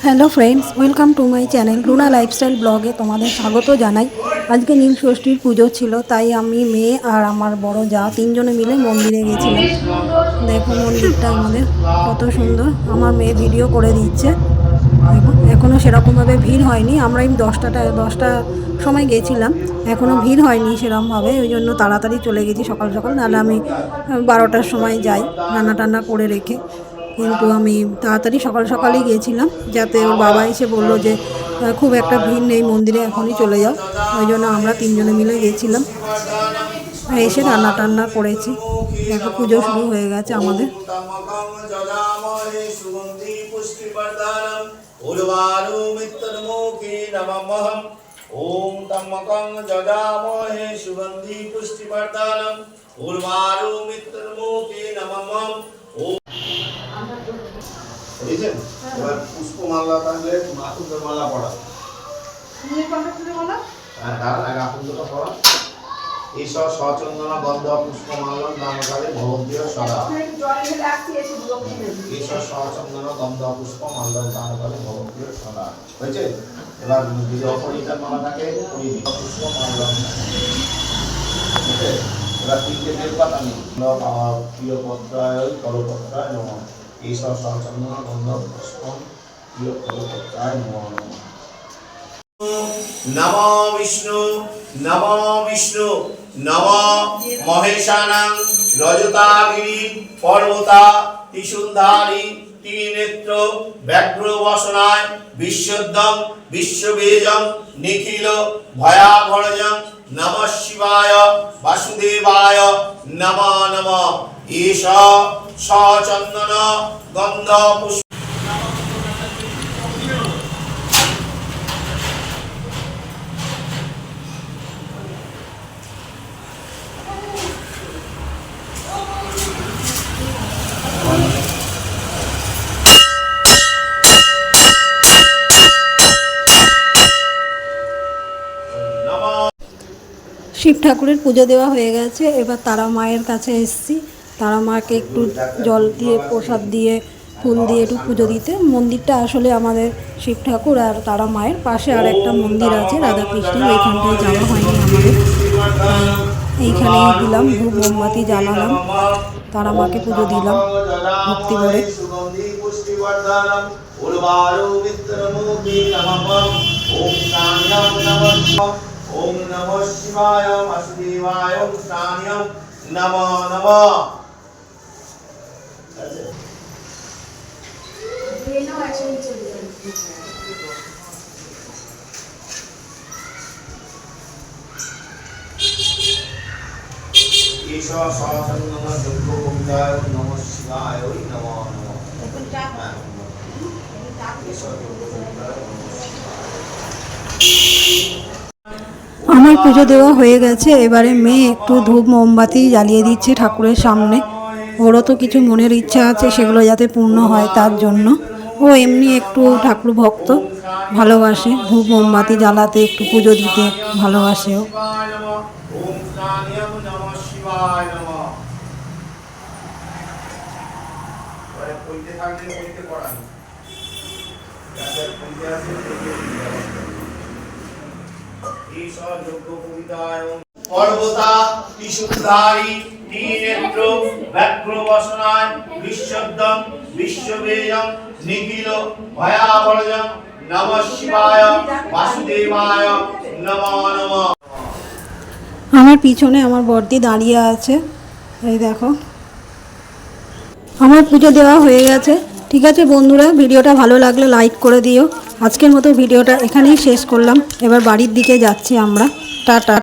Hello friends, welcome to my channel Runa lifestyle ব্লগে তোমাদের স্বাগত জানাই। আজকে নীল ষষ্ঠীর পুজো ছিল, তাই আমি, মেয়ে আর আমার বড় যা তিনজনে মিলে মন্দিরে গেছিলাম। দেখো মন্দিরটা আমাদের কত সুন্দর। আমার মেয়ে ভিডিও করে দিচ্ছে। দেখো এখনও সেরকমভাবে ভিড় হয়নি। আমরা এই দশটা সময় গেছিলাম, এখনও ভিড় হয়নি সেরকমভাবে, ওই জন্য তাড়াতাড়ি চলে গেছি সকাল সকাল। নাহলে আমি 12টার সময় যাই রান্না টান্না করে রেখে, কিন্তু আমি তাড়াতাড়ি সকাল সকালই গিয়েছিলাম, যাতে ওর বাবা এসে বললো যে খুব একটা ভিড় নেই মন্দিরে, এখনই চলে যাও। ওই জন্য আমরা তিনজনে মিলে গেছিলাম, এসে রান্না টান্না করেছি। দেখো পুজো শুরু হয়ে গেছে আমাদের। ओम तमकं जजामहे सुगंधि पुष्टिवर्धनम उर्वारु मित्रमुखे नमः। বুঝছেন? এবার পুষ্পমালা তাহলে মাতুদের মালা পড়া। তুমি কোনটা তুলে বলো? হ্যাঁ, তার আগে আপুদেরটা পড়া। ঈশ্বর সচন্দন গন্ধ পুষ্পমালা নামকারে ভগবতীয় সদা। ঈশ্বর সচন্দন গন্ধ পুষ্পমালা নামকারে ভগবতীয় সদা। হয়েছে? এবার যদি অপরিচিত মালাটাকে পুষ্পমালা। এবার তিনটে বেলপাতা নিই। প্রিয় পত্রায় করপত্রায় নমঃ। ঈশ্বর সচন্দন গন্ধ পুষ্প প্রিয় করপত্রায় নমঃ। নমো বিষ্ণু নমো বিষ্ণু নমো মহেশানাং রজতাগিরি পর্বতা ত্রিশূলধারী ত্রিনেত্র ব্যাঘ্র বসনায় বিশ্বদ্যং বিশ্ববেজং নিখিল ভয়াভরজং নমঃ শিবায় বাসুদেবায় নমঃ নমঃ। ঈশ সচন্দন গন্ধ পুষ্প শিব ঠাকুরের পুজো দেওয়া হয়ে গেছে। এবার তারা মায়ের কাছে এসেছি, তারা মাকে একটু জল দিয়ে প্রসাদ দিয়ে ফুল দিয়ে একটু পুজো দিতে। মন্দিরটা আসলে আমাদের শিব ঠাকুর আর তারা মায়ের পাশে আর একটা মন্দির আছে রাধাকৃষ্ণের, ওইখানটায় যাওয়া হয়নি আমাদের, তাই এইখানেই দিলাম ধূপ মোমবাতি জ্বালালাম, তারা মাকে পুজো দিলাম ভক্তি করে। ओम नमः शिवाय वासुदेवाय शान्यं नमो नमः। ईश्वर सचन्दन जग्ग गोविन्दाय नमः शिवाय नमो नमः। আমার পুজো দেওয়া হয়ে গেছে। এবারে মেয়ে একটু ধূপ মোমবাতি জ্বালিয়ে দিচ্ছে ঠাকুরের সামনে। ওরও তো কিছু মনের ইচ্ছা আছে, সেগুলো যাতে পূর্ণ হয় তার জন্য। ও এমনি একটু ঠাকুর ভক্ত, ভালোবাসে ধূপ মোমবাতি জ্বালাতে, একটু পুজো দিতে ভালোবাসে ও। পর্বতা ত্রিশূলধারী ত্রিনেত্র ব্যাঘ্র বসনায় বিশ্বদ্যং বিশ্ববেজং নিখিল ভয়াভরজং নমঃ শিবায় বাসুদেবায় নমঃ নমঃ। আমার পিছনে আমার বড়দি দাঁড়িয়ে আছে, এই দেখো। আমার পুজো দেওয়া হয়ে গেছে। ঠিক আছে বন্ধুরা, ভিডিওটা ভালো লাগলে লাইক করে দিও। আজকের মতো ভিডিওটা এখানেই শেষ করলাম। এবার বাড়ির দিকে যাচ্ছি আমরা। টাটা।